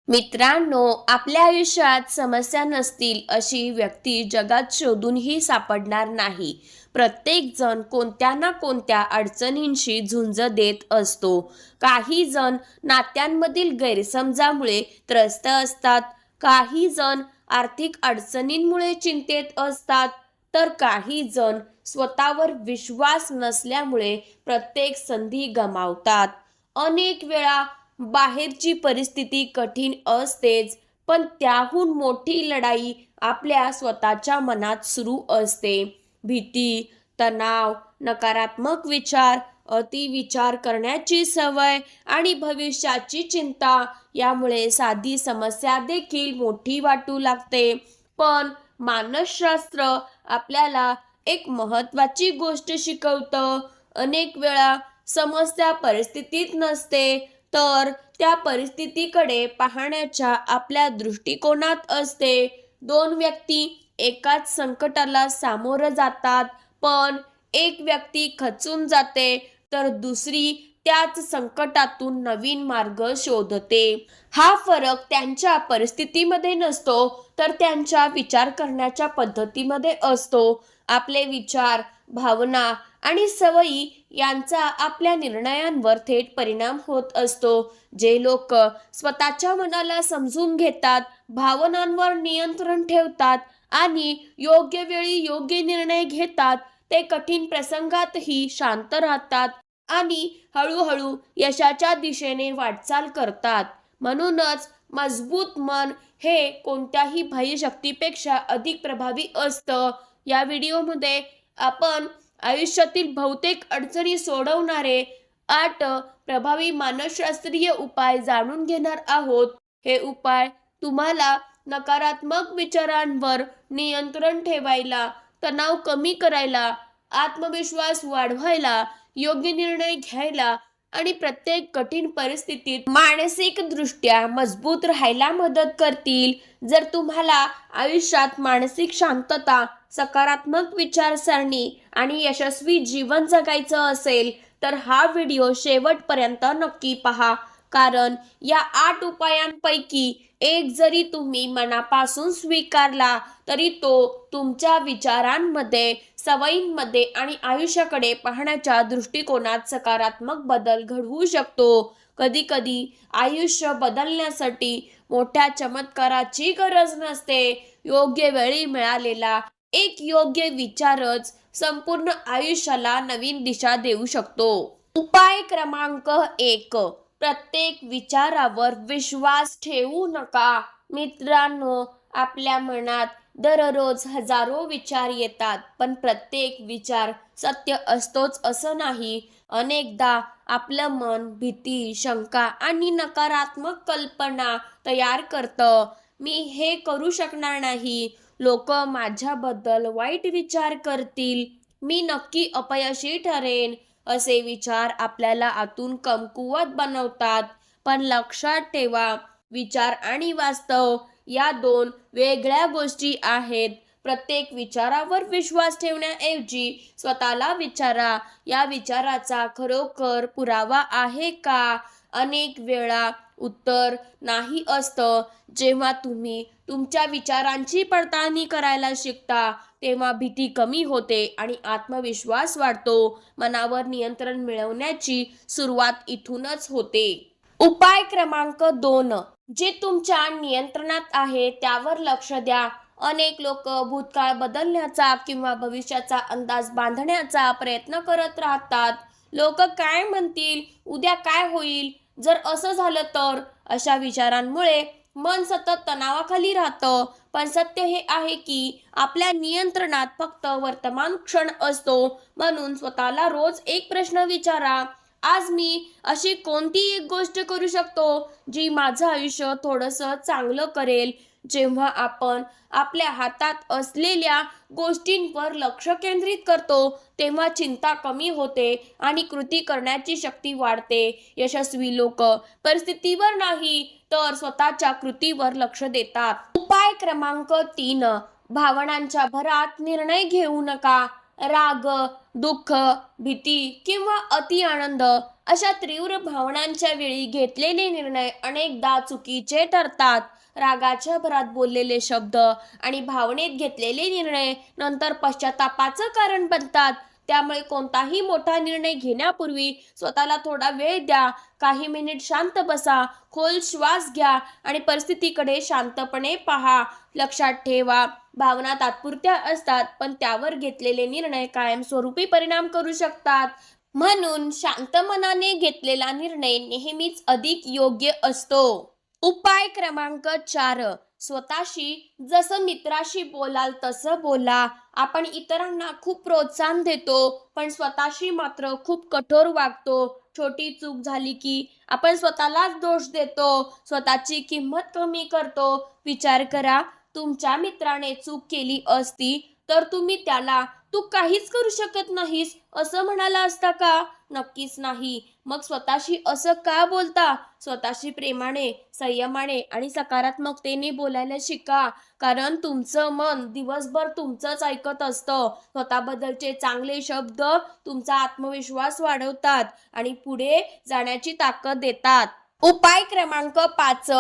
मित्रांनो, आपल्या आयुष्यात समस्या नसतील अशी व्यक्ती जगात शोधूनही सापडणार नाही. प्रत्येक जण कोणत्या ना कोणत्या अडचणींशी झुंज देत असतो. काही जण नात्यांमधील गैरसमजामुळे त्रस्त असतात, काही जण आर्थिक अडचणींमुळे चिंतेत असतात, तर काही जण स्वतःवर विश्वास नसल्यामुळे प्रत्येक संधी गमावतात. अनेक वेळा बाहेरची परिस्थिती कठीण असतेच, पण त्याहून मोठी लढाई आपल्या स्वतःच्या मनात सुरू असते. भीती, तणाव, नकारात्मक विचार, अतिविचार करण्याची सवय आणि भविष्याची चिंता यामुळे साधी समस्या देखील मोठी वाटू लागते. पण मानसशास्त्र आपल्याला एक महत्त्वाची गोष्ट शिकवतं. अनेक वेळा समस्या परिस्थितीत नसते, तर त्या परिस्थितीकडे पाहण्याच्या आपल्या दृष्टिकोनात असते. दोन व्यक्ती एकाच संकटाला सामोरं जातात, पण एक व्यक्ती खचून जाते तर दुसरी त्याच संकटातून नवीन मार्ग शोधते. हा फरक त्यांच्या परिस्थितीमध्ये नसतो, तर त्यांच्या विचार करण्याच्या पद्धतीमध्ये असतो. आपले विचार, भावना आणि सवयी यांचा आपल्या निर्णयांवर थेट परिणाम होत असतो. जे लोक स्वतःच्या मनाला समजून घेतात, भावनांवर नियंत्रण ठेवतात आणि योग्य वेळी योग्य निर्णय घेतात, ते कठीण प्रसंगातही शांत राहतात आणि हळूहळू यशाच्या दिशेने वाटचाल करतात. म्हणूनच मजबूत मन हे कोणत्याही बाह्य शक्तीपेक्षा अधिक प्रभावी असतं. या व्हिडिओमध्ये आपण आयुष्यातील बहुतेक अडचणी सोडवणारे 8 प्रभावी मानसशास्त्रीय उपाय जाणून घेणार आहोत. हे उपाय तुम्हाला नकारात्मक विचारांवर नियंत्रण ठेवायला, तणाव कमी करायला, आत्मविश्वास वाढवायला, योग्य निर्णय घ्यायला आणि प्रत्येक कठीण परिस्थितीत मानसिकदृष्ट्या मजबूत राहायला मदत करतील. जर तुम्हाला आयुष्यात मानसिक शांतता, सकारात्मक विचारसरणी आणि यशस्वी जीवन जगायचं असेल, तर हा व्हिडिओ शेवटपर्यंत नक्की पहा. कारण या 8 उपायांपैकी एक जरी तुम्ही मनापासून स्वीकारला, तरी तो तुमच्या विचारांमध्ये, सवयींमध्ये आणि आयुष्याकडे पाहण्याच्या दृष्टिकोनात सकारात्मक बदल घडवू शकतो. कधीकधी आयुष्य बदलण्यासाठी मोठ्या चमत्काराची गरज नसते. योग्य वेळी मिळालेला एक योग्य विचारच संपूर्ण आयुष्याला नवीन दिशा देऊ शकतो. उपाय क्रमांक 1, प्रत्येक विचारावर विश्वास ठेवू नका. मित्रांनो, आपल्या मनात दररोज हजारो विचार येतात, पण प्रत्येक विचार सत्य असतोच असं नाही. अनेकदा आपलं मन भीती, शंका आणि नकारात्मक कल्पना तयार करतं. मी हे करू शकणार नाही, लोक माझ्याबद्दल वाईट विचार करतील, मी नक्की अपयशी ठरेन, असे विचार आपल्याला आतून कमकुवत बनवतात. पण लक्षात ठेवा, विचार आणि वास्तव या दोन वेगळ्या गोष्टी आहेत. प्रत्येक विचारावर विश्वास ठेवण्याऐवजी स्वतःला विचारा, या विचाराचा खरोखर पुरावा आहे का? अनेक वेळा उत्तर नाही असतं. जेव्हा तुम्ही तुमच्या विचारांची पडताळणी करायला शिकता, तेव्हा भीती कमी होते आणि आत्मविश्वास वाढतो. मनावर नियंत्रण मिळवण्याची सुरुवात इथूनच होते. उपाय क्रमांक 2, जे तुमच्या नियंत्रणात आहे त्यावर लक्ष द्या. अनेक लोक भूतकाळ बदलण्याचा किंवा भविष्याचा अंदाज बांधण्याचा प्रयत्न करत राहतात. लोक काय म्हणतील, उद्या काय होईल, जर असं झालं तर, अशा विचारांमुळे मन सतत तणावाखाली राहतं. पण सत्य हे आहे की आपल्या नियंत्रणात फक्त वर्तमान क्षण असतो. म्हणून स्वतःला रोज एक प्रश्न विचारा, आज मी अशी कोणती एक गोष्ट करू शकतो जी माझं आयुष्य थोडंसं चांगलं करेल. जेव्हा आपण आपल्या हातात असलेल्या गोष्टींवर लक्ष केंद्रित करतो, तेव्हा चिंता कमी होते आणि कृती करण्याची शक्ती वाढते. यशस्वी लोक परिस्थितीवर नाही, तर स्वतःच्या कृतीवर लक्ष देतात. उपाय क्रमांक 3, भावनांच्या भरात निर्णय घेऊ नका. राग, दुःख, भीती किंवा अति आनंद अशा तीव्र भावनांच्या वेळी घेतलेले निर्णय अनेकदा चुकीचे ठरतात. रागाच्या भरात बोललेले शब्द आणि भावनेत घेतलेले निर्णय नंतर पश्चातापाचं कारण बनतात. त्यामुळे कोणताही मोठा निर्णय घेण्यापूर्वी स्वतःला थोडा वेळ द्या. काही मिनिट शांत बसा, खोल श्वास घ्या आणि परिस्थितीकडे शांतपणे पहा. लक्षात ठेवा, भावना तात्पुरत्या असतात, पण त्यावर घेतलेले निर्णय कायमस्वरूपी परिणाम करू शकतात. म्हणून शांत मनाने घेतलेला निर्णय नेहमीच अधिक योग्य असतो. उपाय क्रमांक 4. स्वतःशी जसं मित्राशी बोलाल तसं बोला. आपण इतरांना खूप प्रोत्साहन देतो, पण स्वतःशी मात्र खूप कठोर वागतो. छोटी चूक झाली की आपण स्वतःलाच दोष देतो, स्वतःची किंमत कमी करतो. विचार करा, तुमच्या मित्राने चूक केली असती तर तुम्ही त्याला "तू काहीच करू शकत नाहीस" असं म्हणाला असता का? नक्कीच नाही. मग स्वतःशी असं का बोलता? स्वतःशी प्रेमाने, संयमाने आणि सकारात्मकतेने बोलायला शिका. कारण तुमचं मन दिवसभर तुमचंच ऐकत असतं. स्वतःबद्दलचे चांगले शब्द तुमचा आत्मविश्वास वाढवतात आणि पुढे जाण्याची ताकद देतात. उपाय क्रमांक 5.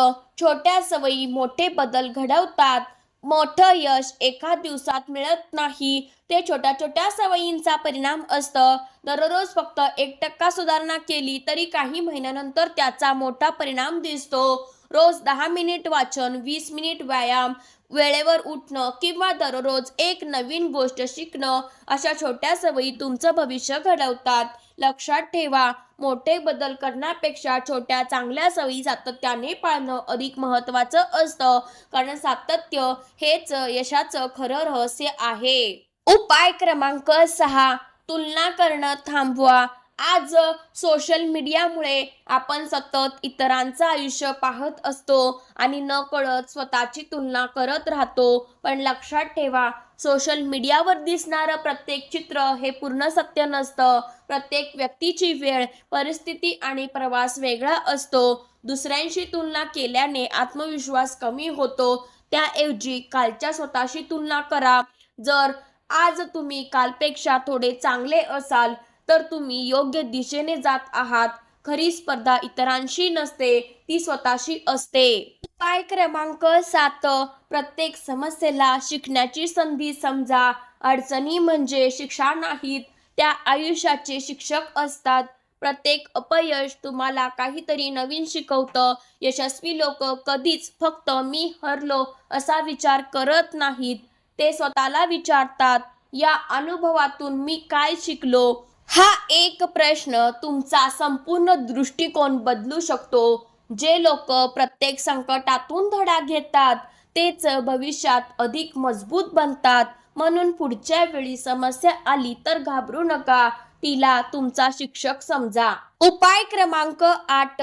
छोट्या सवयी मोठे बदल घडवतात. मोठं यश एका दिवसात मिळत नाही, ते छोट्या छोट्या सवयींचा परिणाम असतं. दररोज फक्त 1% सुधारणा केली तरी काही महिन्यानंतर त्याचा मोठा परिणाम दिसतो. रोज 10 मिनिट वाचन, 20 मिनिट व्यायाम, वेळेवर उठणं किंवा दररोज एक नवीन गोष्ट शिकणं, अशा छोट्या सवयी तुमचं भविष्य घडवतात. लक्षात ठेवा, मोठे बदल करण्यापेक्षा छोट्या चांगल्या सवयी सातत्याने पाळणं अधिक महत्त्वाचं असतं. कारण सातत्य हेच यशाचं खरं रहस्य आहे. उपाय क्रमांक 6. तुलना करणं थांबवा. आज सोशल मीडियामुळे आपण सतत इतरांचं आयुष्य पाहत असतो आणि नकळत स्वतःची तुलना करत राहतो. पण लक्षात ठेवा, सोशल मीडियावर दिसणारं प्रत्येक चित्र हे पूर्ण सत्य नसतं. प्रत्येक व्यक्तीची वेळ, परिस्थिती आणि प्रवास वेगळा असतो. दुसऱ्यांशी तुलना केल्याने आत्मविश्वास कमी होतो. त्याऐवजी कालच्या स्वतःशी तुलना करा. जर आज तुम्ही कालपेक्षा थोडे चांगले असाल तर तुम्ही योग्य दिशेने जात आहात. खरी स्पर्धा इतरांशी नसते, ती स्वतःशी असते. उपाय क्रमांक 7. प्रत्येक समस्येला शिकण्याची संधी समजा. अडचणी म्हणजे शिक्षा नाहीत, त्या आयुष्याचे शिक्षक असतात. प्रत्येक अपयश तुम्हाला काहीतरी नवीन शिकवतं. यशस्वी लोक कधीच फक्त "मी हरलो" असा विचार करत नाहीत. ते स्वतःला विचारतात, "या अनुभवातून मी काय शिकलो?" हा एक प्रश्न तुमचा संपूर्ण दृष्टिकोन बदलू शकतो. जे लोक प्रत्येक संकटातून धडा घेतात तेच भविष्यात अधिक मजबूत बनतात. म्हणून पुढच्या वेळी समस्या आली तर घाबरू नका, तिला तुमचा शिक्षक समजा. उपाय क्रमांक 8.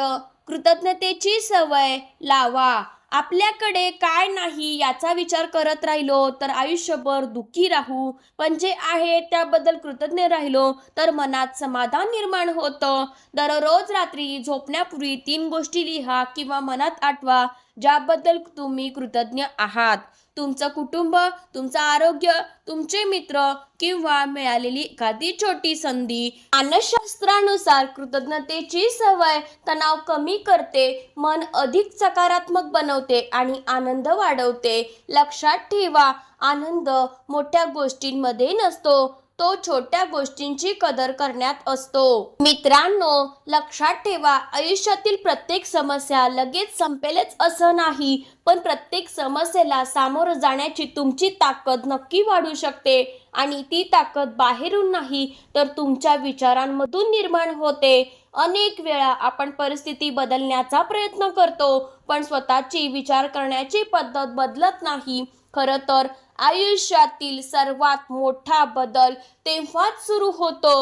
कृतज्ञतेची सवय लावा. आपल्याकडे काय नाही याचा विचार करत राहिलो तर आयुष्यभर दुःखी राहू, पण जे आहे त्याबद्दल कृतज्ञ राहिलो तर मनात समाधान निर्माण होतं. दररोज रात्री झोपण्यापूर्वी 3 गोष्टी लिहा किंवा मनात आठवा ज्याबद्दल तुम्ही कृतज्ञ आहात. तुमचं कुटुंब, तुमचं आरोग्य, तुमचे मित्र किंवा मिळालेली एखादी छोटी संधी. मानसशास्त्रानुसार कृतज्ञतेची सवय तणाव कमी करते, मन अधिक सकारात्मक बनवते आणि आनंद वाढवते. लक्षात ठेवा, आनंद मोठ्या गोष्टींमध्ये नसतो, तो छोट्या गोष्टींची कदर करण्यात असतो. मित्रांनो, लक्षात ठेवा, आयुष्यातील प्रत्येक समस्या लगेच संपेलच असं नाही, पण प्रत्येक समस्येला सामोरं जाण्याची तुमची ताकद नक्की वाढू शकते आणि ती ताकद बाहेरून नाही तर तुमच्या विचारांमधून निर्माण होते. अनेक वेळा आपण परिस्थिती बदलण्याचा प्रयत्न करतो, पण स्वतःची विचार करण्याची पद्धत बदलत नाही. खरं तर आयुष्यातील सर्वात मोठा बदल तेव्हाच सुरू होतो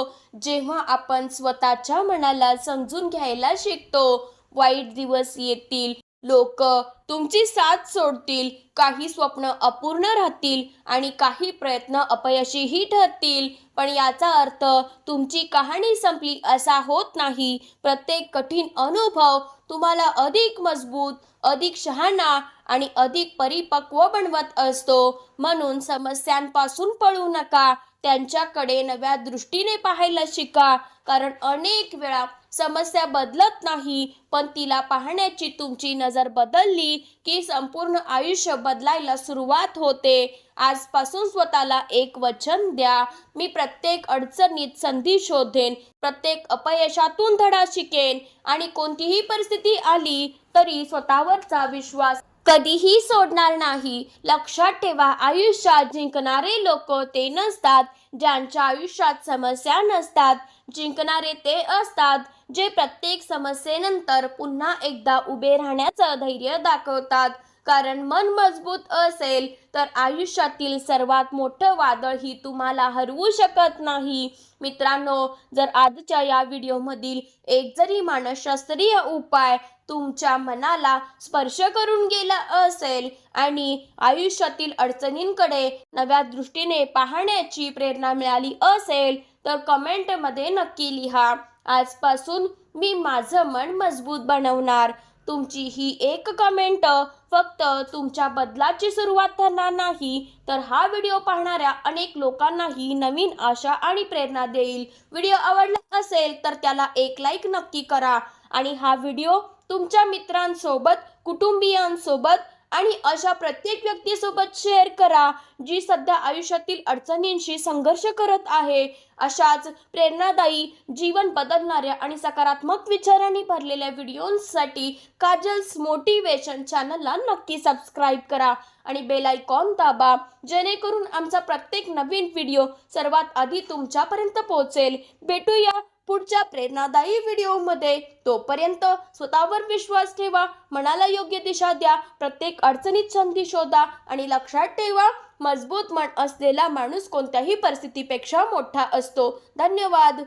जेव्हा आपण स्वतःच्या मनाला समजून घ्यायला शिकतो. वाईट दिवस येतील, लोक तुमची साथ सोडतील, काही स्वप्न अपूर्ण राहतील आणि काही प्रयत्न अपयशीही ठरतील, पण याचा अर्थ तुमची कहाणी संपली असा होत नाही. प्रत्येक कठीण अनुभव तुम्हाला अधिक मजबूत, अधिक शहाणा आणि अधिक परिपक्व बनवत असतो. म्हणून समस्यांपासून पळू नका, त्यांच्याकडे नव्या दृष्टीने पाहायला शिका. कारण अनेक वेळा समस्या बदलत नाही, पण तिला पाहण्याची तुमची नजर बदलली की संपूर्ण आयुष्य बदलायला सुरुवात होते. आजपासून स्वतःला एक वचन द्या, मी प्रत्येक अडचणीत संधी शोधेन, प्रत्येक अपयशातून धडा शिकेन आणि कोणतीही परिस्थिती आली तरी स्वतःवरचा विश्वास कधीही सोडणार नाही. लक्षात ठेवा, आयुष्यात जिंकणारे लोक ते नसतात ज्यांच्या आयुष्यात समस्या नसतात. जिंकणारे ते असतात जे प्रत्येक समस्येनंतर पुन्हा एकदा उभे राहण्याचं धैर्य दाखवतात. कारण मन मजबूत असेल तर आयुष्यातील सर्वात मोठं वादळही तुम्हाला हरवू शकत नाही. मित्रांनो, जर आजच्या या व्हिडिओमधील एक जरी मानसशास्त्रीय उपाय तुमच्या मनाला स्पर्श करून गेला असेल आणि आयुष्यातील अडचणींकडे नव्या दृष्टीने पाहण्याची प्रेरणा मिळाली असेल तर कमेंटमध्ये नक्की लिहा. आजपासून मी माझं मन मजबूत बनवणार. तुमची ही एक कमेंट फक्त तुमच्या बदलाची सुरुवात करणार नाही, तर हा व्हिडिओ पाहणाऱ्या अनेक लोकांनाही नवीन आशा आणि प्रेरणा देईल. व्हिडिओ आवडला असेल तर त्याला एक लाईक नक्की करा आणि हा व्हिडिओ तुमच्या मित्रांसोबत, कुटुंबियांसोबत आणि अशा प्रत्येक व्यक्तीसोबत शेअर करा जी सध्या आयुष्यातील अडचणींशी संघर्ष करत आहे. अशाच प्रेरणादायी, जीवन बदलणाऱ्या आणि सकारात्मक विचारांनी भरलेल्या व्हिडिओसाठी काजल्स मोटिवेशन चॅनलला नक्की सबस्क्राईब करा आणि बेल आयकॉन दाबा, जेणेकरून आमचा प्रत्येक नवीन व्हिडिओ सर्वात आधी तुमच्यापर्यंत पोहोचेल. भेटूया पुढच्या प्रेरणादायी व्हिडिओमध्ये. तोपर्यंत स्वतःवर विश्वास ठेवा, मनाला योग्य दिशा द्या, प्रत्येक अडचणीत संधी शोधा आणि लक्षात ठेवा, मजबूत मन असलेला माणूस कोणत्याही परिस्थितीपेक्षा मोठा असतो. धन्यवाद.